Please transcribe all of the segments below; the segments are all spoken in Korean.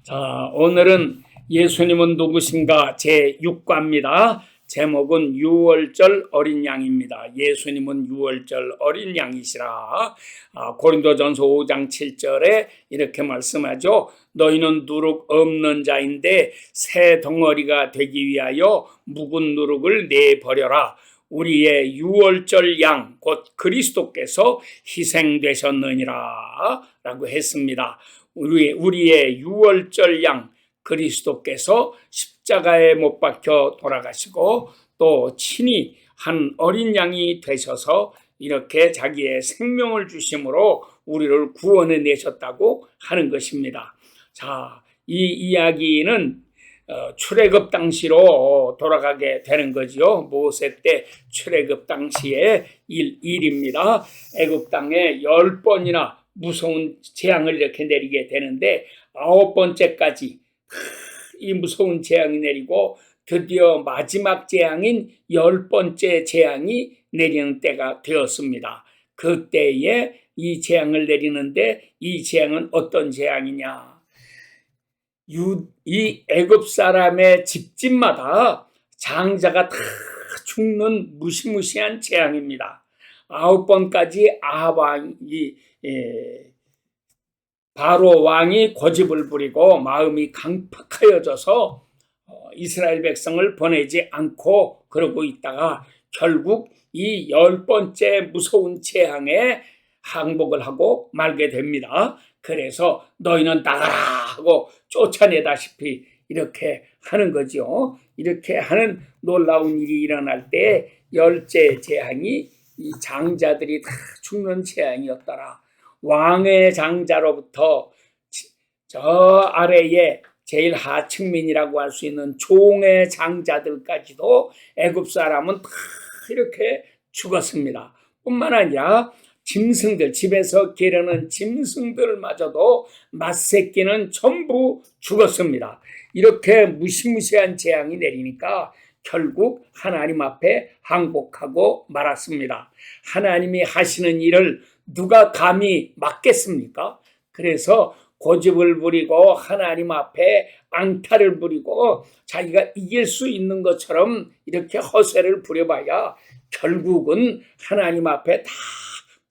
자, 오늘은 예수님은 누구신가 제6과입니다. 제목은 유월절 어린 양입니다. 예수님은 유월절 어린 양이시라. 고린도전서 5장 7절에 이렇게 말씀하죠. 너희는 누룩 없는 자인데 새 덩어리가 되기 위하여 묵은 누룩을 내버려라. 우리의 유월절 양 곧 그리스도께서 희생되셨느니라 라고 했습니다. 우리의 유월절 양 그리스도께서 십자가에 못 박혀 돌아가시고 또 친히 한 어린 양이 되셔서 이렇게 자기의 생명을 주심으로 우리를 구원해 내셨다고 하는 것입니다. 자, 이 이야기는 출애굽 당시로 돌아가게 되는 거죠. 모세 때 출애굽 당시의 일입니다. 애굽 땅에 10번이나 무서운 재앙을 이렇게 내리게 되는데 9번째까지 이 무서운 재앙이 내리고 드디어 마지막 재앙인 10번째 재앙이 내리는 때가 되었습니다. 그때에 이 재앙을 내리는데 이 재앙은 어떤 재앙이냐? 이 애굽 사람의 집집마다 장자가 다 죽는 무시무시한 재앙입니다. 9번까지 아합 왕이 바로 왕이 고집을 부리고 마음이 강팍하여져서 이스라엘 백성을 보내지 않고 그러고 있다가 결국 이 10번째 무서운 재앙에 항복을 하고 말게 됩니다. 그래서 너희는 나가라 하고 쫓아내다시피 이렇게 하는 거죠. 이렇게 하는 놀라운 일이 일어날 때 10째 재앙이 이 장자들이 다 죽는 재앙이었더라. 왕의 장자로부터 저 아래에 제일 하층민이라고 할 수 있는 종의 장자들까지도 애굽 사람은 다 이렇게 죽었습니다. 뿐만 아니라 짐승들, 집에서 기르는 짐승들마저도 맏새끼는 전부 죽었습니다. 이렇게 무시무시한 재앙이 내리니까 결국 하나님 앞에 항복하고 말았습니다. 하나님이 하시는 일을 누가 감히 막겠습니까? 그래서 고집을 부리고 하나님 앞에 앙탈을 부리고 자기가 이길 수 있는 것처럼 이렇게 허세를 부려봐야 결국은 하나님 앞에 다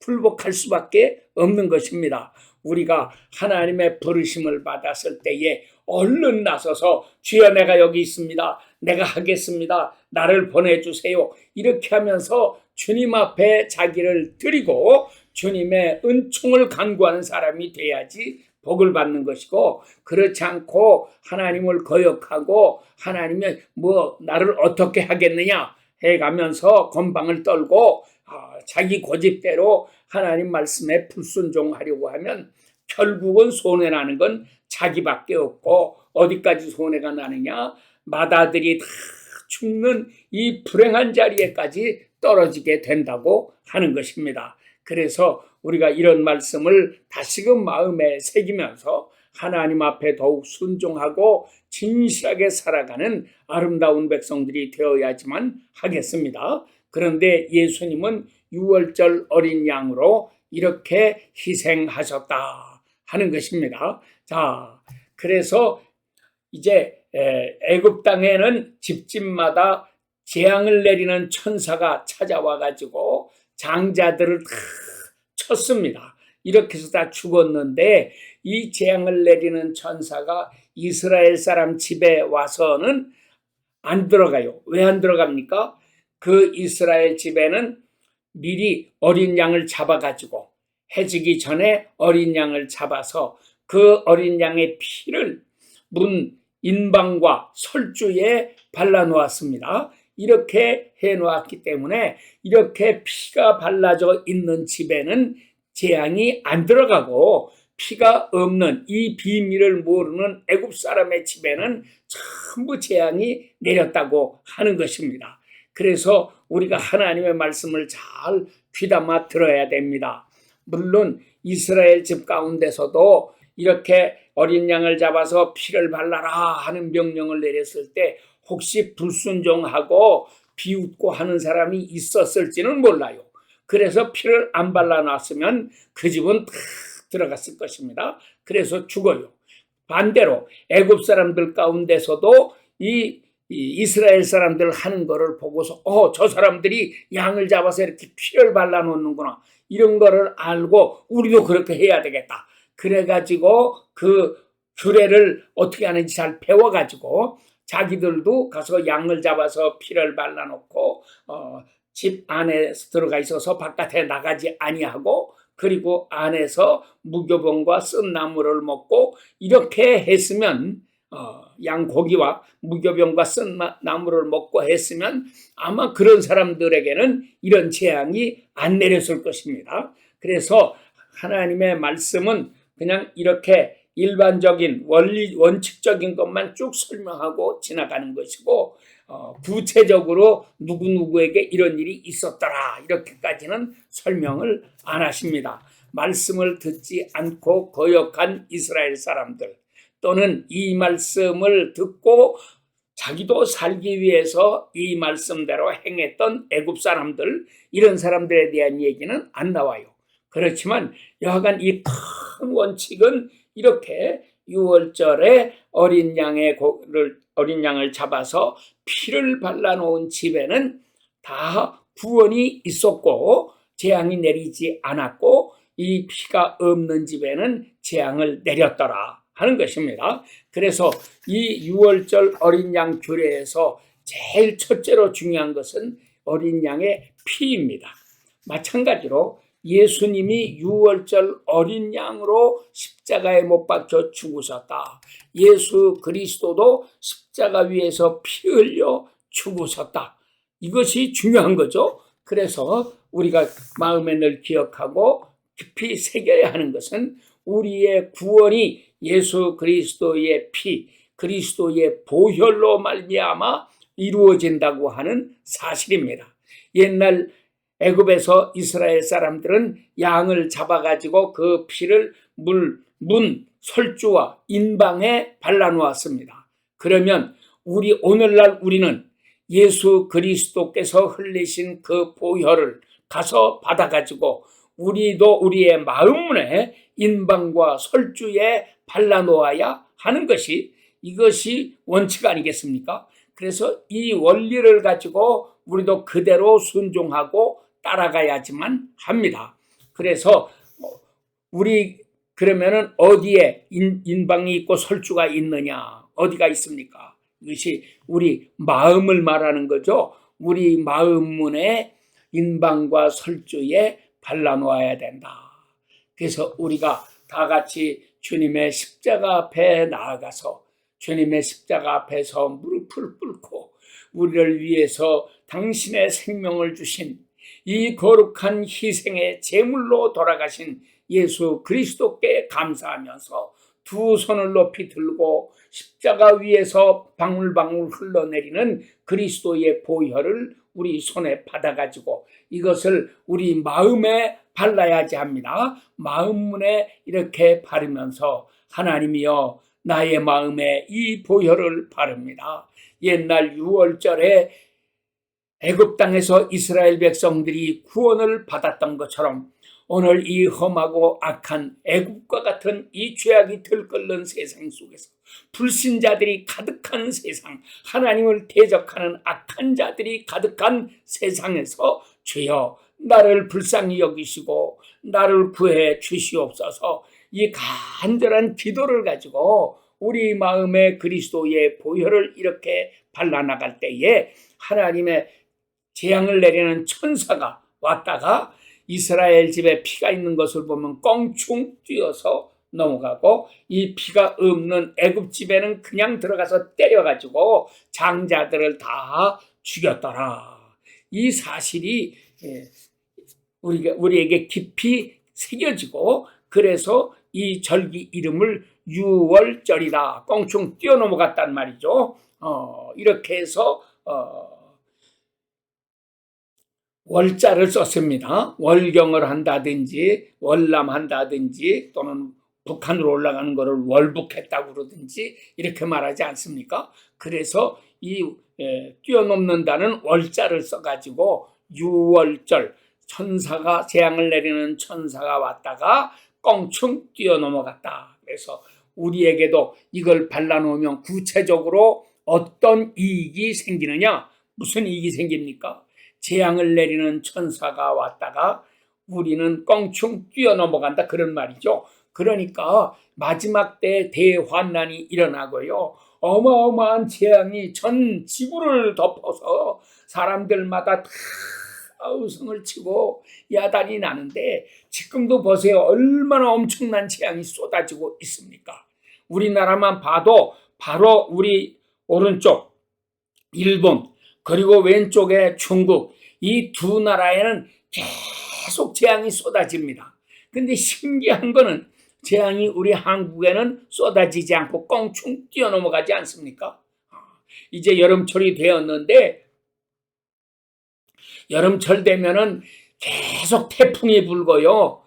불복할 수밖에 없는 것입니다. 우리가 하나님의 부르심을 받았을 때에 얼른 나서서 주여 내가 여기 있습니다. 내가 하겠습니다. 나를 보내주세요. 이렇게 하면서 주님 앞에 자기를 드리고 주님의 은총을 간구하는 사람이 돼야지 복을 받는 것이고, 그렇지 않고 하나님을 거역하고 하나님이 나를 어떻게 하겠느냐 해가면서 건방을 떨고 자기 고집대로 하나님 말씀에 불순종하려고 하면 결국은 손해나는 건 자기밖에 없고, 어디까지 손해가 나느냐? 맏아들이 다 죽는 이 불행한 자리에까지 떨어지게 된다고 하는 것입니다. 그래서 우리가 이런 말씀을 다시금 마음에 새기면서 하나님 앞에 더욱 순종하고 진실하게 살아가는 아름다운 백성들이 되어야지만 하겠습니다. 그런데 예수님은 유월절 어린 양으로 이렇게 희생하셨다 하는 것입니다. 자, 그래서 이제 애굽 땅에는 집집마다 재앙을 내리는 천사가 찾아와 가지고 장자들을 다 쳤습니다. 이렇게 해서 다 죽었는데 이 재앙을 내리는 천사가 이스라엘 사람 집에 와서는 안 들어가요. 왜 안 들어갑니까? 그 이스라엘 집에는 미리 어린 양을 잡아가지고 해지기 전에 어린 양을 잡아서 그 어린 양의 피를 문 인방과 설주에 발라놓았습니다. 이렇게 해놓았기 때문에 이렇게 피가 발라져 있는 집에는 재앙이 안 들어가고, 피가 없는 이 비밀을 모르는 애굽 사람의 집에는 전부 재앙이 내렸다고 하는 것입니다. 그래서 우리가 하나님의 말씀을 잘 귀담아 들어야 됩니다. 물론 이스라엘 집 가운데서도 이렇게 어린 양을 잡아서 피를 발라라 하는 명령을 내렸을 때 혹시 불순종하고 비웃고 하는 사람이 있었을지는 몰라요. 그래서 피를 안 발라놨으면 그 집은 다 들어갔을 것입니다. 그래서 죽어요. 반대로 애굽 사람들 가운데서도 이 이스라엘 사람들 하는 거를 보고서 저 사람들이 양을 잡아서 이렇게 피를 발라놓는구나, 이런 거를 알고 우리도 그렇게 해야 되겠다. 그래가지고 그 규례를 어떻게 하는지 잘 배워가지고 자기들도 가서 양을 잡아서 피를 발라놓고 집 안에 들어가 있어서 바깥에 나가지 아니하고, 그리고 안에서 무교병과 쓴 나무를 먹고 이렇게 했으면, 양고기와 무교병과 쓴 나무를 먹고 했으면 아마 그런 사람들에게는 이런 재앙이 안 내렸을 것입니다. 그래서 하나님의 말씀은 그냥 이렇게 일반적인 원칙적인 것만 쭉 설명하고 지나가는 것이고, 구체적으로 누구누구에게 이런 일이 있었더라 이렇게까지는 설명을 안 하십니다. 말씀을 듣지 않고 거역한 이스라엘 사람들, 또는 이 말씀을 듣고 자기도 살기 위해서 이 말씀대로 행했던 애굽 사람들, 이런 사람들에 대한 얘기는 안 나와요. 그렇지만 여하간 이 큰 원칙은 이렇게 6월절에 어린 양을 잡아서 피를 발라놓은 집에는 다 구원이 있었고 재앙이 내리지 않았고, 이 피가 없는 집에는 재앙을 내렸더라 하는 것입니다. 그래서 이 6월절 어린 양 규례에서 제일 첫째로 중요한 것은 어린 양의 피입니다. 마찬가지로 예수님이 6월절 어린 양으로 십자가에 못 박혀 죽으셨다. 예수 그리스도도 십자가 위에서 피 흘려 죽으셨다. 이것이 중요한 거죠. 그래서 우리가 마음에 늘 기억하고 깊이 새겨야 하는 것은 우리의 구원이 예수 그리스도의 피, 그리스도의 보혈로 말미암아 이루어진다고 하는 사실입니다. 옛날 애굽에서 이스라엘 사람들은 양을 잡아가지고 그 피를 문, 설주와 인방에 발라놓았습니다. 그러면 오늘날 우리는 예수 그리스도께서 흘리신 그 보혈을 가서 받아가지고 우리도 우리의 마음문에 인방과 설주에 발라놓아야 하는 것이, 이것이 원칙 아니겠습니까? 그래서 이 원리를 가지고 우리도 그대로 순종하고 따라가야지만 합니다. 그래서 우리 그러면은 어디에 인방이 있고 설주가 있느냐, 어디가 있습니까? 이것이 우리 마음을 말하는 거죠. 우리 마음문에 인방과 설주에 발라놓아야 된다. 그래서 우리가 다 같이 주님의 십자가 앞에 나아가서 주님의 십자가 앞에서 무릎을 꿇고 우리를 위해서 당신의 생명을 주신 이 거룩한 희생의 제물로 돌아가신 예수 그리스도께 감사하면서 두 손을 높이 들고 십자가 위에서 방울방울 흘러내리는 그리스도의 보혈을 우리 손에 받아가지고 이것을 우리 마음에 발라야지 합니다. 마음문에 이렇게 바르면서 하나님이여 나의 마음에 이 보혈을 바릅니다. 옛날 6월절에 애굽 땅에서 이스라엘 백성들이 구원을 받았던 것처럼 오늘 이 험하고 악한 애굽과 같은 이 죄악이 들끓는 세상 속에서 불신자들이 가득한 세상, 하나님을 대적하는 악한 자들이 가득한 세상에서 주여 나를 불쌍히 여기시고 나를 구해 주시옵소서, 이 간절한 기도를 가지고 우리 마음에 그리스도의 보혈을 이렇게 발라나갈 때에 하나님의 재앙을 내리는 천사가 왔다가 이스라엘 집에 피가 있는 것을 보면 껑충 뛰어서 넘어가고, 이 피가 없는 애굽 집에는 그냥 들어가서 때려가지고 장자들을 다 죽였더라. 이 사실이 우리에게 깊이 새겨지고, 그래서 이 절기 이름을 6월절이다. 껑충 뛰어넘어갔단 말이죠. 이렇게 해서 월자를 썼습니다. 월경을 한다든지 월남한다든지 또는 북한으로 올라가는 것을 월북했다고 그러든지 이렇게 말하지 않습니까? 그래서 이 뛰어넘는다는 월자를 써가지고 6월절, 천사가 재앙을 내리는 천사가 왔다가 껑충 뛰어넘어갔다. 그래서 우리에게도 이걸 발라놓으면 구체적으로 어떤 이익이 생기느냐? 무슨 이익이 생깁니까? 재앙을 내리는 천사가 왔다가 우리는 껑충 뛰어넘어간다, 그런 말이죠. 그러니까 마지막 때 대환난이 일어나고요, 어마어마한 재앙이 전 지구를 덮어서 사람들마다 다 우승을 치고 야단이 나는데, 지금도 보세요. 얼마나 엄청난 재앙이 쏟아지고 있습니까? 우리나라만 봐도 바로 우리 오른쪽 일본, 그리고 왼쪽에 중국, 이 두 나라에는 계속 재앙이 쏟아집니다. 근데 신기한 거는 재앙이 우리 한국에는 쏟아지지 않고 껑충 뛰어넘어가지 않습니까? 이제 여름철이 되었는데, 여름철 되면은 계속 태풍이 불고요,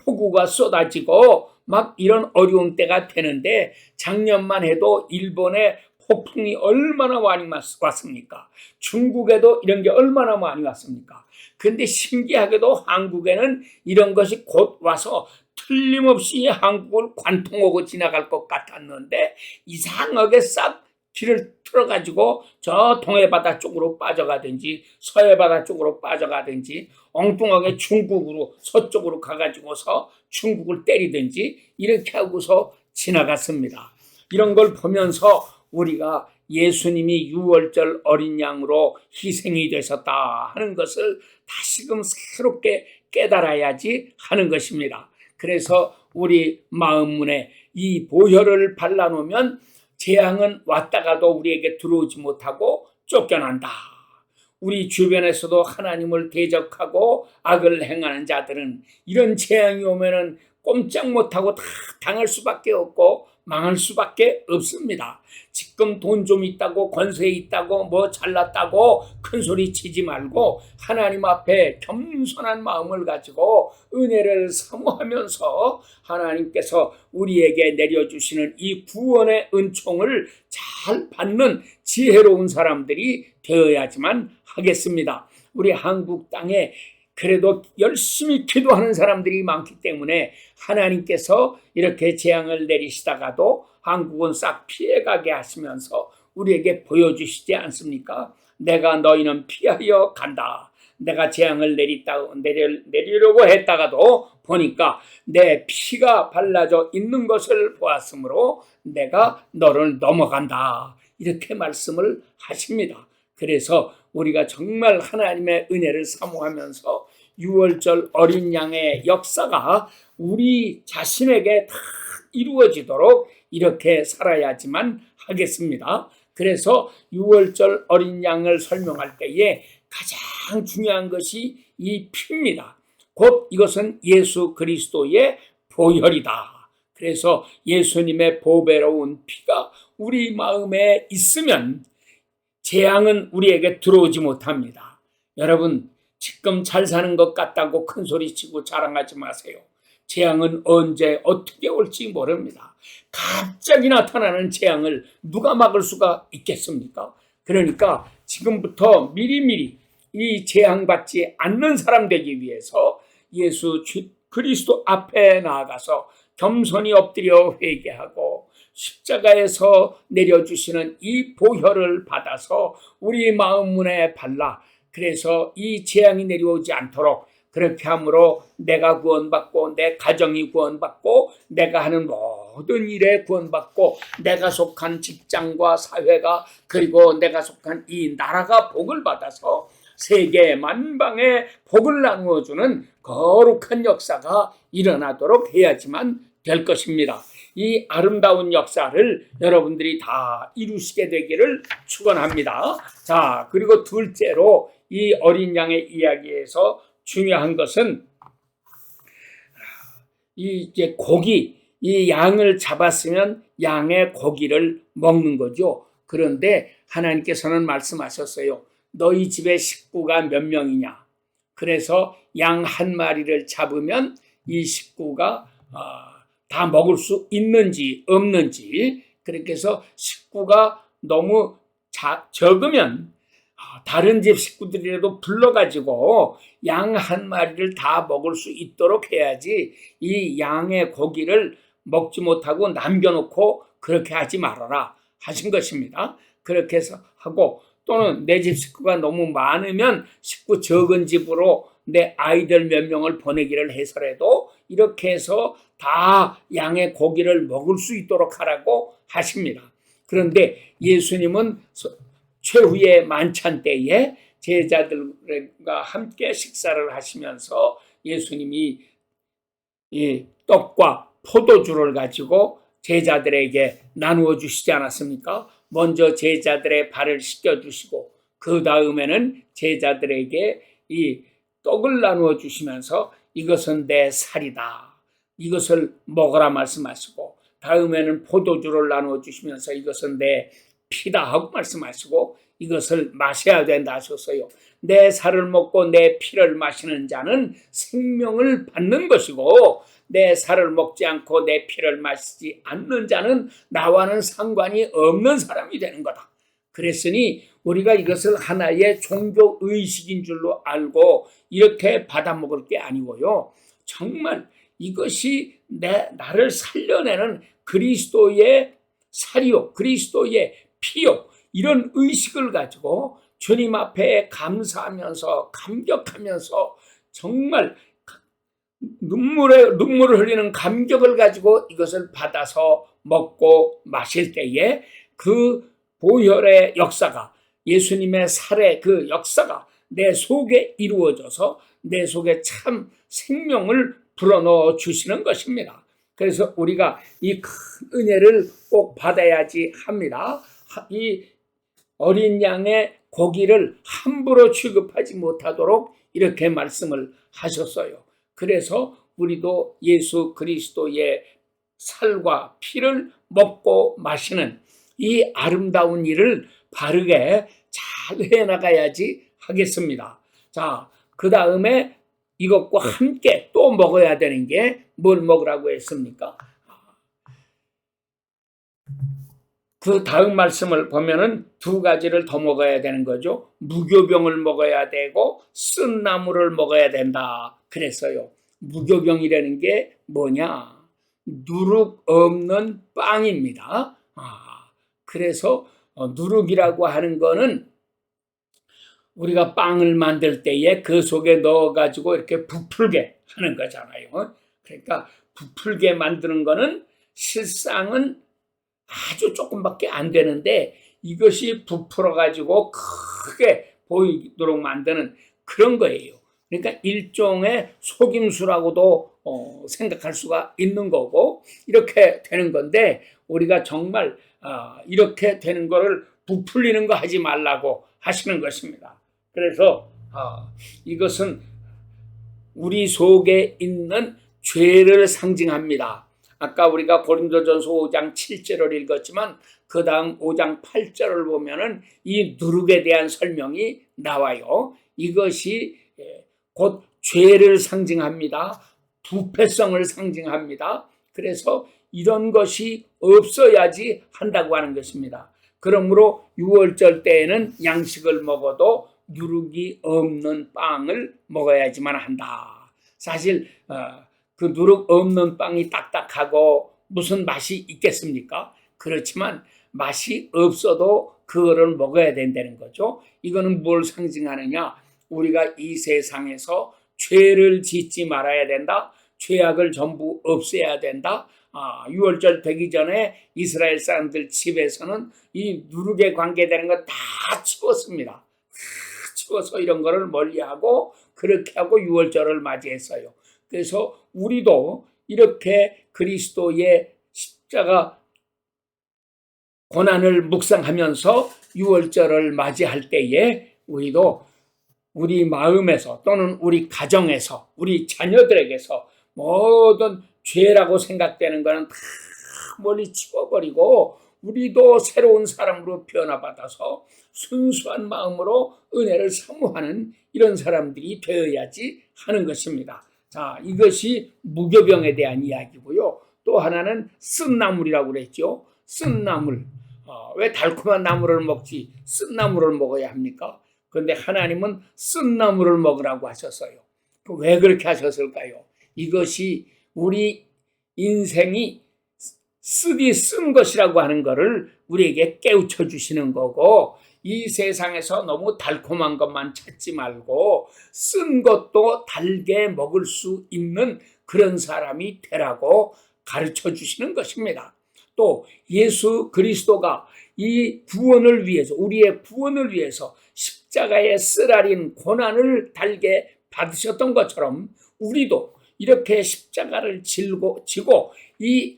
폭우가 쏟아지고 막 이런 어려운 때가 되는데, 작년만 해도 일본에 폭풍이 얼마나 많이 왔습니까? 중국에도 이런 게 얼마나 많이 왔습니까? 근데 신기하게도 한국에는 이런 것이 곧 와서 틀림없이 한국을 관통하고 지나갈 것 같았는데, 이상하게 싹 길을 틀어가지고 저 동해바다 쪽으로 빠져가든지 서해바다 쪽으로 빠져가든지 엉뚱하게 중국으로 서쪽으로 가가지고서 중국을 때리든지 이렇게 하고서 지나갔습니다. 이런 걸 보면서 우리가 예수님이 유월절 어린 양으로 희생이 되셨다 하는 것을 다시금 새롭게 깨달아야지 하는 것입니다. 그래서 우리 마음문에 이 보혈을 발라놓으면 재앙은 왔다가도 우리에게 들어오지 못하고 쫓겨난다. 우리 주변에서도 하나님을 대적하고 악을 행하는 자들은 이런 재앙이 오면은 꼼짝 못하고 다 당할 수밖에 없고 망할 수밖에 없습니다. 지금 돈 좀 있다고, 권세 있다고, 뭐 잘났다고 큰 소리 치지 말고 하나님 앞에 겸손한 마음을 가지고 은혜를 사모하면서 하나님께서 우리에게 내려주시는 이 구원의 은총을 잘 받는 지혜로운 사람들이 되어야지만 하겠습니다. 우리 한국 땅에 그래도 열심히 기도하는 사람들이 많기 때문에 하나님께서 이렇게 재앙을 내리시다가도 한국은 싹 피해가게 하시면서 우리에게 보여주시지 않습니까? 내가 너희는 피하여 간다. 내가 재앙을 내리려고 했다가도 보니까 내 피가 발라져 있는 것을 보았으므로 내가 너를 넘어간다. 이렇게 말씀을 하십니다. 그래서 우리가 정말 하나님의 은혜를 사모하면서 유월절 어린 양의 역사가 우리 자신에게 다 이루어지도록 이렇게 살아야지만 하겠습니다. 그래서 유월절 어린 양을 설명할 때에 가장 중요한 것이 이 피입니다. 곧 이것은 예수 그리스도의 보혈이다. 그래서 예수님의 보배로운 피가 우리 마음에 있으면 재앙은 우리에게 들어오지 못합니다. 여러분, 지금 잘 사는 것 같다고 큰 소리치고 자랑하지 마세요. 재앙은 언제 어떻게 올지 모릅니다. 갑자기 나타나는 재앙을 누가 막을 수가 있겠습니까? 그러니까 지금부터 미리미리 이 재앙받지 않는 사람 되기 위해서 예수 그리스도 앞에 나아가서 겸손히 엎드려 회개하고 십자가에서 내려주시는 이 보혈을 받아서 우리 마음 문에 발라, 그래서 이 재앙이 내려오지 않도록 그렇게 함으로 내가 구원받고 내 가정이 구원받고 내가 하는 모든 일에 구원받고 내가 속한 직장과 사회가 그리고 내가 속한 이 나라가 복을 받아서 세계 만방에 복을 나누어주는 거룩한 역사가 일어나도록 해야지만 될 것입니다. 이 아름다운 역사를 여러분들이 다 이루시게 되기를 축원합니다. 자, 그리고 둘째로 이 어린 양의 이야기에서 중요한 것은 이제 고기, 이 양을 잡았으면 양의 고기를 먹는 거죠. 그런데 하나님께서는 말씀하셨어요. 너희 집의 식구가 몇 명이냐? 그래서 양 한 마리를 잡으면 이 식구가 다 먹을 수 있는지 없는지, 그렇게 해서 식구가 너무 적으면 다른 집 식구들이라도 불러가지고 양 한 마리를 다 먹을 수 있도록 해야지 이 양의 고기를 먹지 못하고 남겨놓고 그렇게 하지 말아라 하신 것입니다. 그렇게 해서 하고, 또는 내 집 식구가 너무 많으면 식구 적은 집으로 내 아이들 몇 명을 보내기를 해서라도 이렇게 해서 다 양의 고기를 먹을 수 있도록 하라고 하십니다. 그런데 예수님은 최후의 만찬 때에 제자들과 함께 식사를 하시면서 예수님이 이 떡과 포도주를 가지고 제자들에게 나누어 주시지 않았습니까? 먼저 제자들의 발을 씻겨 주시고 그 다음에는 제자들에게 이 떡을 나누어 주시면서 이것은 내 살이다, 이것을 먹으라 말씀하시고, 다음에는 포도주를 나누어 주시면서 이것은 내 피다 하고 말씀하시고 이것을 마셔야 된다 하셨어요. 내 살을 먹고 내 피를 마시는 자는 생명을 받는 것이고, 내 살을 먹지 않고 내 피를 마시지 않는 자는 나와는 상관이 없는 사람이 되는 거다. 그랬으니 우리가 이것을 하나의 종교 의식인 줄로 알고 이렇게 받아 먹을 게 아니고요, 정말 이것이 나를 살려내는 그리스도의 살이요, 그리스도의 피요, 이런 의식을 가지고 주님 앞에 감사하면서 감격하면서 정말 눈물을 흘리는 감격을 가지고 이것을 받아서 먹고 마실 때에 그 보혈의 역사가, 예수님의 살의 그 역사가 내 속에 이루어져서 내 속에 참 생명을 불어넣어 주시는 것입니다. 그래서 우리가 이 큰 은혜를 꼭 받아야지 합니다. 이 어린 양의 고기를 함부로 취급하지 못하도록 이렇게 말씀을 하셨어요. 그래서 우리도 예수 그리스도의 살과 피를 먹고 마시는 이 아름다운 일을 바르게 잘 해나가야지 하겠습니다. 자, 그 다음에 이것과 함께 또 먹어야 되는 게 뭘 먹으라고 했습니까? 그 다음 말씀을 보면은 두 가지를 더 먹어야 되는 거죠. 무교병을 먹어야 되고 쓴 나물을 먹어야 된다 그랬어요. 무교병이라는 게 뭐냐? 누룩 없는 빵입니다. 그래서 누룩이라고 하는 거는 우리가 빵을 만들 때에 그 속에 넣어가지고 이렇게 부풀게 하는 거잖아요. 그러니까 부풀게 만드는 거는 실상은 아주 조금밖에 안 되는데 이것이 부풀어가지고 크게 보이도록 만드는 그런 거예요. 그러니까 일종의 속임수라고도 생각할 수가 있는 거고 이렇게 되는 건데, 우리가 정말 이렇게 되는 거를 부풀리는 거 하지 말라고 하시는 것입니다. 그래서 이것은 우리 속에 있는 죄를 상징합니다. 아까 우리가 고린도전서 5장 7절을 읽었지만 그 다음 5장 8절을 보면은 이 누룩에 대한 설명이 나와요. 이것이 곧 죄를 상징합니다. 부패성을 상징합니다. 그래서 이런 것이 없어야지 한다고 하는 것입니다. 그러므로 6월절 때에는 양식을 먹어도 누룩이 없는 빵을 먹어야지만 한다. 사실 그 누룩 없는 빵이 딱딱하고 무슨 맛이 있겠습니까? 그렇지만 맛이 없어도 그거를 먹어야 된다는 거죠. 이거는 뭘 상징하느냐? 우리가 이 세상에서 죄를 짓지 말아야 된다. 죄악을 전부 없애야 된다. 6월절 되기 전에 이스라엘 사람들 집에서는 이 누룩에 관계되는 거 다 치웠습니다. 다 치워서 이런 거를 멀리하고 그렇게 하고 6월절을 맞이했어요. 그래서 우리도 이렇게 그리스도의 십자가 고난을 묵상하면서 6월절을 맞이할 때에 우리도 우리 마음에서 또는 우리 가정에서 우리 자녀들에게서 모든 죄라고 생각되는 것은 다 멀리 치워버리고 우리도 새로운 사람으로 변화받아서 순수한 마음으로 은혜를 사모하는 이런 사람들이 되어야지 하는 것입니다. 자, 이것이 무교병에 대한 이야기고요. 또 하나는 쓴 나물이라고 그랬죠. 쓴 나물. 왜 달콤한 나물을 먹지 쓴 나물을 먹어야 합니까? 그런데 하나님은 쓴 나물을 먹으라고 하셨어요. 왜 그렇게 하셨을까요? 이것이 우리 인생이 쓰디 쓴 것이라고 하는 것을 우리에게 깨우쳐 주시는 거고, 이 세상에서 너무 달콤한 것만 찾지 말고 쓴 것도 달게 먹을 수 있는 그런 사람이 되라고 가르쳐 주시는 것입니다. 또 예수 그리스도가 이 구원을 위해서, 우리의 구원을 위해서 십자가의 쓰라린 고난을 달게 받으셨던 것처럼 우리도 이렇게 십자가를 지고 이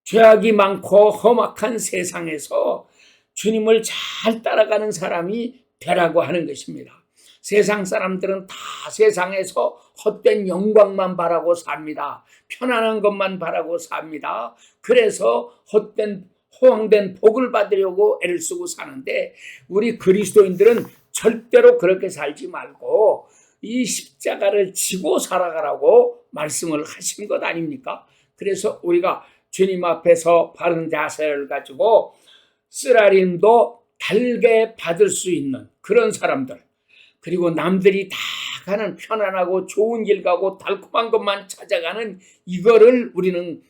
죄악이 많고 험악한 세상에서 주님을 잘 따라가는 사람이 되라고 하는 것입니다. 세상 사람들은 다 세상에서 헛된 영광만 바라고 삽니다. 편안한 것만 바라고 삽니다. 그래서 허황된 복을 받으려고 애를 쓰고 사는데, 우리 그리스도인들은 절대로 그렇게 살지 말고 이 십자가를 지고 살아가라고 말씀을 하신 것 아닙니까? 그래서 우리가 주님 앞에서 바른 자세를 가지고 쓰라림도 달게 받을 수 있는 그런 사람들, 그리고 남들이 다 가는 편안하고 좋은 길 가고 달콤한 것만 찾아가는 이거를 우리는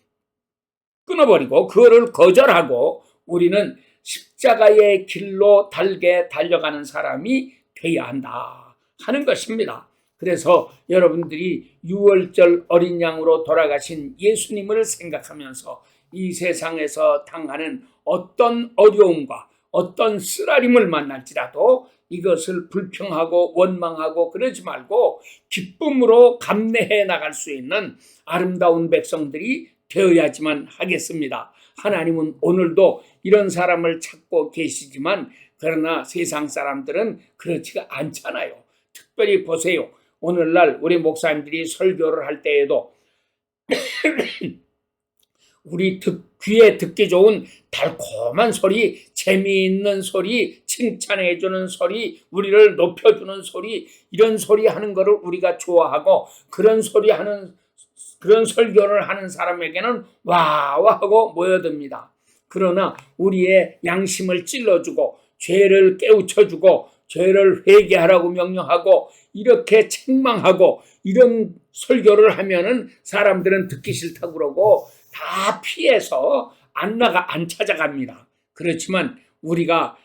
끊어버리고 그거를 거절하고 우리는 십자가의 길로 달게 달려가는 사람이 되어야 한다 하는 것입니다. 그래서 여러분들이 6월절 어린 양으로 돌아가신 예수님을 생각하면서 이 세상에서 당하는 어떤 어려움과 어떤 쓰라림을 만날지라도 이것을 불평하고 원망하고 그러지 말고 기쁨으로 감내해 나갈 수 있는 아름다운 백성들이 되어야지만 하겠습니다. 하나님은 오늘도 이런 사람을 찾고 계시지만, 그러나 세상 사람들은 그렇지가 않잖아요. 특별히 보세요. 오늘날 우리 목사님들이 설교를 할 때에도 우리 귀에 듣기 좋은 달콤한 소리, 재미있는 소리, 칭찬해주는 소리, 우리를 높여주는 소리, 이런 소리 하는 거를 우리가 좋아하고, 그런 설교를 하는 사람에게는 와와하고 모여듭니다. 그러나 우리의 양심을 찔러주고 죄를 깨우쳐주고 죄를 회개하라고 명령하고 이렇게 책망하고 이런 설교를 하면은 사람들은 듣기 싫다고 그러고 다 피해서 안 찾아갑니다. 그렇지만 우리가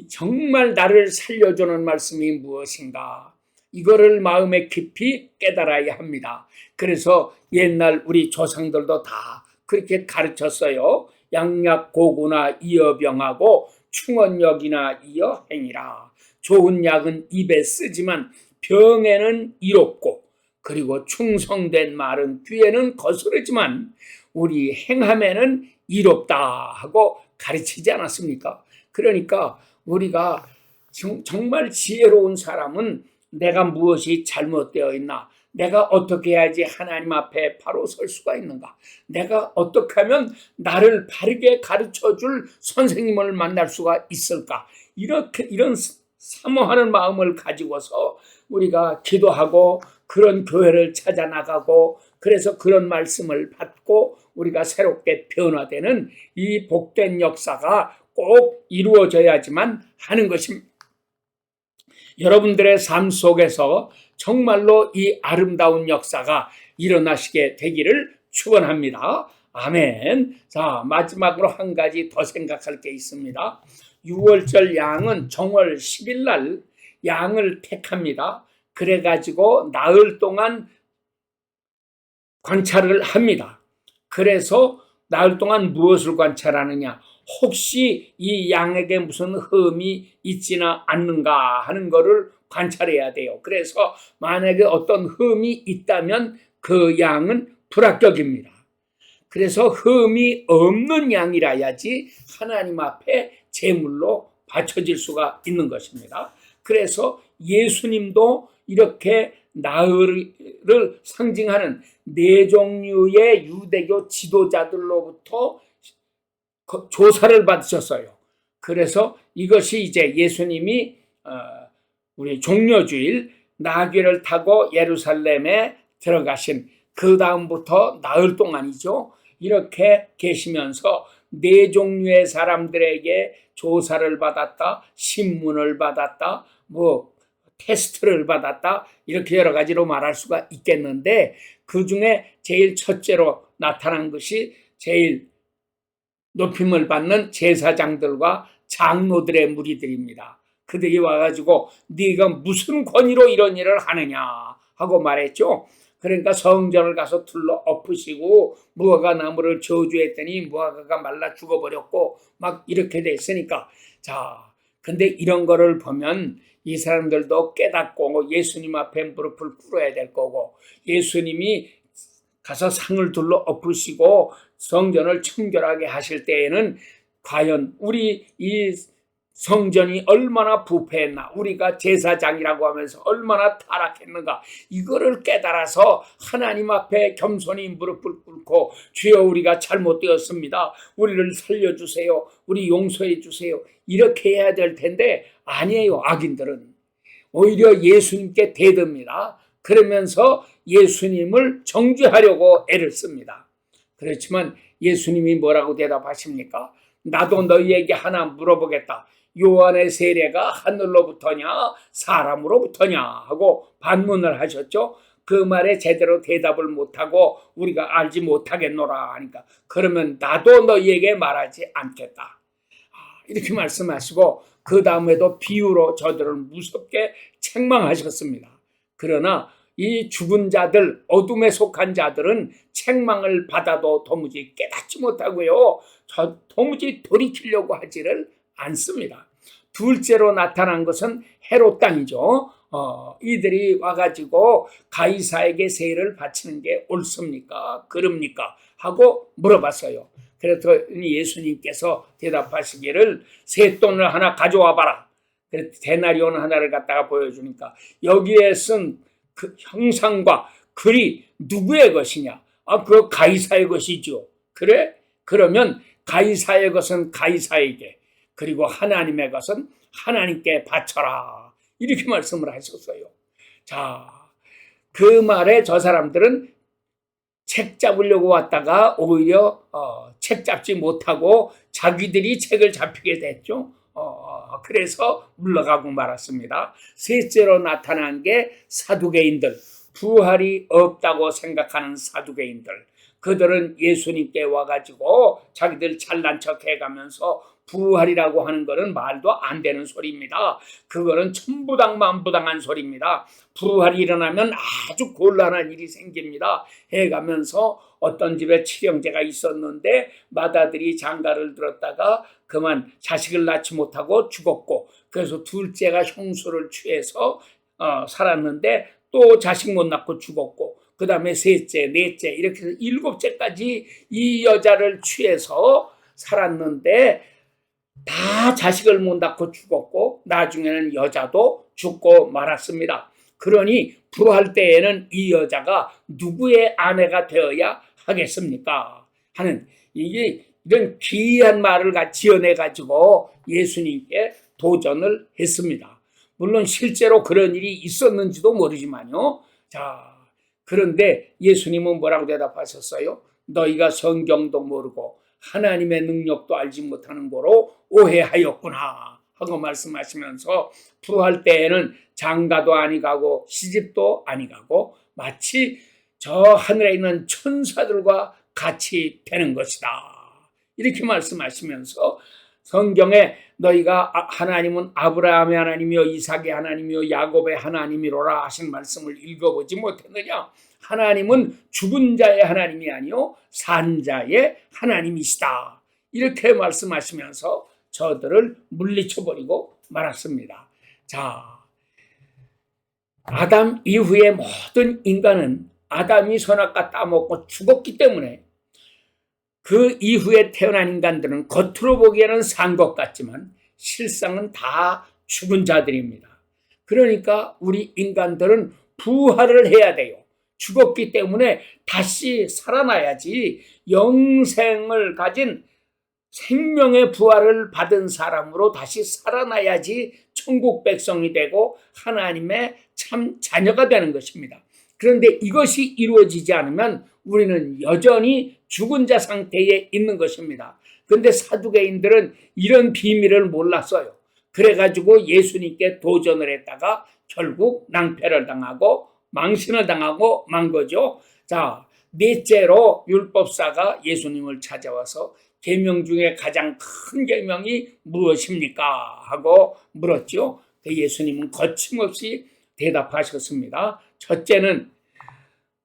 정말 나를 살려주는 말씀이 무엇인가, 이거를 마음에 깊이 깨달아야 합니다. 그래서 옛날 우리 조상들도 다 그렇게 가르쳤어요. 양약고구나 이어 병하고 충언역이나 이어 행이라. 좋은 약은 입에 쓰지만 병에는 이롭고, 그리고 충성된 말은 귀에는 거스르지만 우리 행함에는 이롭다 하고 가르치지 않았습니까? 그러니까 우리가 정말 지혜로운 사람은 내가 무엇이 잘못되어 있나, 내가 어떻게 해야지 하나님 앞에 바로 설 수가 있는가, 내가 어떻게 하면 나를 바르게 가르쳐줄 선생님을 만날 수가 있을까, 이런 사모하는 마음을 가지고서 우리가 기도하고 그런 교회를 찾아 나가고, 그래서 그런 말씀을 받고 우리가 새롭게 변화되는 이 복된 역사가 꼭 이루어져야지만 하는 것입니다. 여러분들의 삶 속에서 정말로 이 아름다운 역사가 일어나시게 되기를 축원합니다. 아멘. 자, 마지막으로 한 가지 더 생각할 게 있습니다. 6월절 양은 정월 10일 날 양을 택합니다. 그래가지고 나흘 동안 관찰을 합니다. 그래서 나흘 동안 무엇을 관찰하느냐, 혹시 이 양에게 무슨 흠이 있지는 않는가 하는 것을 관찰해야 돼요. 그래서 만약에 어떤 흠이 있다면 그 양은 불합격입니다. 그래서 흠이 없는 양이라야지 하나님 앞에 제물로 바쳐질 수가 있는 것입니다. 그래서 예수님도 이렇게 나흘을 상징하는 네 종류의 유대교 지도자들로부터 조사를 받으셨어요. 그래서 이것이 이제 예수님이 우리 종려주일 나귀를 타고 예루살렘에 들어가신 그 다음부터 나흘 동안이죠. 이렇게 계시면서 네 종류의 사람들에게 조사를 받았다, 신문을 받았다, 테스트를 받았다, 이렇게 여러 가지로 말할 수가 있겠는데, 그 중에 제일 첫째로 나타난 것이 제일 높임을 받는 제사장들과 장로들의 무리들입니다. 그들이 와가지고 네가 무슨 권위로 이런 일을 하느냐 하고 말했죠. 그러니까 성전을 가서 둘러 엎으시고 무화과 나무를 저주했더니 무화과가 말라 죽어버렸고 막 이렇게 됐으니까, 자, 근데 이런 거를 보면 이 사람들도 깨닫고 예수님 앞에 무릎을 꿇어야 될 거고, 예수님이 가서 상을 둘러 엎으시고 성전을 청결하게 하실 때에는 과연 우리 이 성전이 얼마나 부패했나, 우리가 제사장이라고 하면서 얼마나 타락했는가, 이거를 깨달아서 하나님 앞에 겸손히 무릎을 꿇고 주여 우리가 잘못되었습니다, 우리를 살려주세요, 우리 용서해 주세요, 이렇게 해야 될 텐데 아니에요. 악인들은 오히려 예수님께 대듭니다. 그러면서 예수님을 정죄하려고 애를 씁니다. 그렇지만 예수님이 뭐라고 대답하십니까? 나도 너희에게 하나 물어보겠다. 요한의 세례가 하늘로부터냐 사람으로부터냐 하고 반문을 하셨죠. 그 말에 제대로 대답을 못하고 우리가 알지 못하겠노라 하니까, 그러면 나도 너희에게 말하지 않겠다, 이렇게 말씀하시고 그 다음에도 비유로 저들을 무섭게 책망하셨습니다. 그러나 이 죽은 자들, 어둠에 속한 자들은 책망을 받아도 도무지 깨닫지 못하고요, 도무지 돌이키려고 하지를 않습니다. 둘째로 나타난 것은 헤롯 땅이죠. 이들이 와가지고 가이사에게 세를 바치는 게 옳습니까? 그럽니까? 하고 물어봤어요. 그랬더니 예수님께서 대답하시기를 쇳돈을 하나 가져와 봐라. 데나리온 하나를 갖다가 보여주니까 여기에 쓴 그 형상과 글이 누구의 것이냐? 그거 가이사의 것이죠. 그래? 그러면 가이사의 것은 가이사에게, 그리고 하나님의 것은 하나님께 바쳐라, 이렇게 말씀을 하셨어요. 자, 그 말에 저 사람들은 책 잡으려고 왔다가 오히려 책 잡지 못하고 자기들이 책을 잡히게 됐죠. 그래서 물러가고 말았습니다. 셋째로 나타난 게 사두개인들, 부활이 없다고 생각하는 사두개인들. 그들은 예수님께 와가지고 자기들 잘난 척 해가면서 부활이라고 하는 것은 말도 안 되는 소리입니다. 그거는 천부당만부당한 소리입니다. 부활이 일어나면 아주 곤란한 일이 생깁니다 해가면서 어떤 집에 칠형제가 있었는데 맏아들이 장가를 들었다가 그만 자식을 낳지 못하고 죽었고, 그래서 둘째가 형수를 취해서 살았는데 또 자식 못 낳고 죽었고, 그 다음에 셋째, 넷째, 이렇게 해서 일곱째까지 이 여자를 취해서 살았는데 다 자식을 못 낳고 죽었고 나중에는 여자도 죽고 말았습니다. 그러니 부활 때에는 이 여자가 누구의 아내가 되어야 하겠습니까? 하는 이런 귀한 말을 지어내가지고 예수님께 도전을 했습니다. 물론 실제로 그런 일이 있었는지도 모르지만요. 자, 그런데 예수님은 뭐라고 대답하셨어요? 너희가 성경도 모르고 하나님의 능력도 알지 못하는 거로 오해하였구나 하고 말씀하시면서 부활 때에는 장가도 아니 가고 시집도 아니 가고 마치 저 하늘에 있는 천사들과 같이 되는 것이다, 이렇게 말씀하시면서 성경에 너희가 하나님은 아브라함의 하나님이요 이삭의 하나님이요 야곱의 하나님이로라 하신 말씀을 읽어보지 못했느냐? 하나님은 죽은 자의 하나님이 아니요 산 자의 하나님이시다, 이렇게 말씀하시면서 저들을 물리쳐버리고 말았습니다. 자, 아담 이후의 모든 인간은 아담이 선악과 따먹고 죽었기 때문에 그 이후에 태어난 인간들은 겉으로 보기에는 산 것 같지만 실상은 다 죽은 자들입니다. 그러니까 우리 인간들은 부활을 해야 돼요. 죽었기 때문에 다시 살아나야지, 영생을 가진 생명의 부활을 받은 사람으로 다시 살아나야지 천국 백성이 되고 하나님의 참 자녀가 되는 것입니다. 그런데 이것이 이루어지지 않으면 우리는 여전히 죽은 자 상태에 있는 것입니다. 그런데 사두개인들은 이런 비밀을 몰랐어요. 그래가지고 예수님께 도전을 했다가 결국 낭패를 당하고 망신을 당하고 만 거죠. 자, 넷째로 율법사가 예수님을 찾아와서 계명 중에 가장 큰 계명이 무엇입니까? 하고 물었죠. 예수님은 거침없이 대답하셨습니다. 첫째는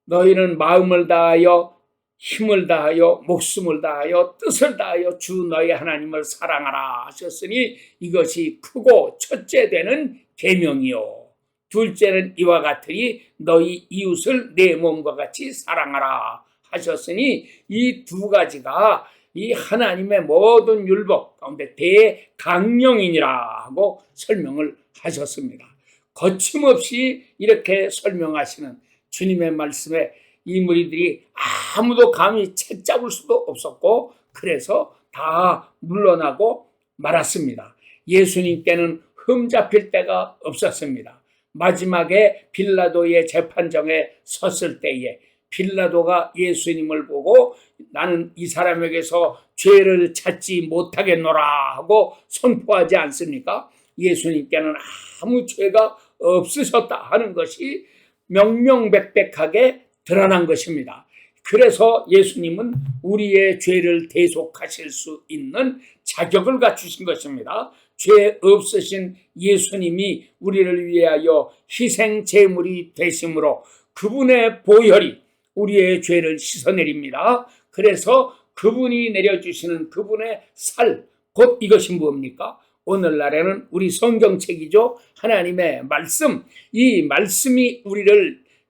너희는 마음을 다하여 힘을 다하여 목숨을 다하여 뜻을 다하여 주 너희 하나님을 사랑하라 하셨으니 이것이 크고 첫째 되는 계명이요. 둘째는 이와 같으니 너희 이웃을 내 몸과 같이 사랑하라 하셨으니 이 두 가지가 이 하나님의 모든 율법 가운데 대강령이니라 하고 설명을 하셨습니다. 거침없이 이렇게 설명하시는 주님의 말씀에 이 무리들이 아무도 감히 책 잡을 수도 없었고 그래서 다 물러나고 말았습니다. 예수님께는 흠잡힐 데가 없었습니다. 마지막에 빌라도의 재판정에 섰을 때에 빌라도가 예수님을 보고 나는 이 사람에게서 죄를 찾지 못하겠노라 하고 선포하지 않습니까? 예수님께는 아무 죄가 없으셨다 하는 것이 명명백백하게 드러난 것입니다. 그래서 예수님은 우리의 죄를 대속하실 수 있는 자격을 갖추신 것입니다. 죄 없으신 예수님이 우리를 위하여 희생 제물이 되심으로 그분의 보혈이 우리의 죄를 씻어내립니다. 그래서 그분이 내려주시는 그분의 살, 곧 이것이 뭡니까? 오늘날에는 우리 성경책이죠. 하나님의 말씀, 이 말씀이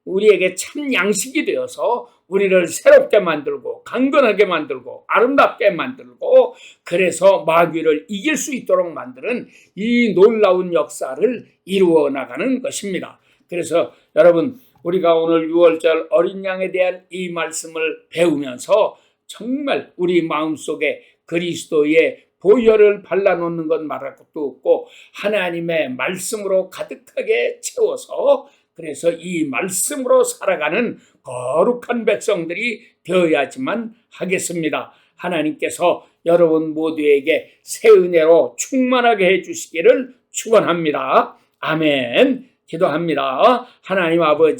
우리에게 참 양식이 되어서 우리를 새롭게 만들고 강건하게 만들고 아름답게 만들고 그래서 마귀를 이길 수 있도록 만드는 이 놀라운 역사를 이루어 나가는 것입니다. 그래서 여러분 우리가 오늘 6월절 어린 양에 대한 이 말씀을 배우면서 정말 우리 마음속에 그리스도의 보혈을 발라놓는 것 말할 것도 없고 하나님의 말씀으로 가득하게 채워서 그래서 이 말씀으로 살아가는 거룩한 백성들이 되어야지만 하겠습니다. 하나님께서 여러분 모두에게 새 은혜로 충만하게 해주시기를 축원합니다. 아멘. 기도합니다. 하나님 아버지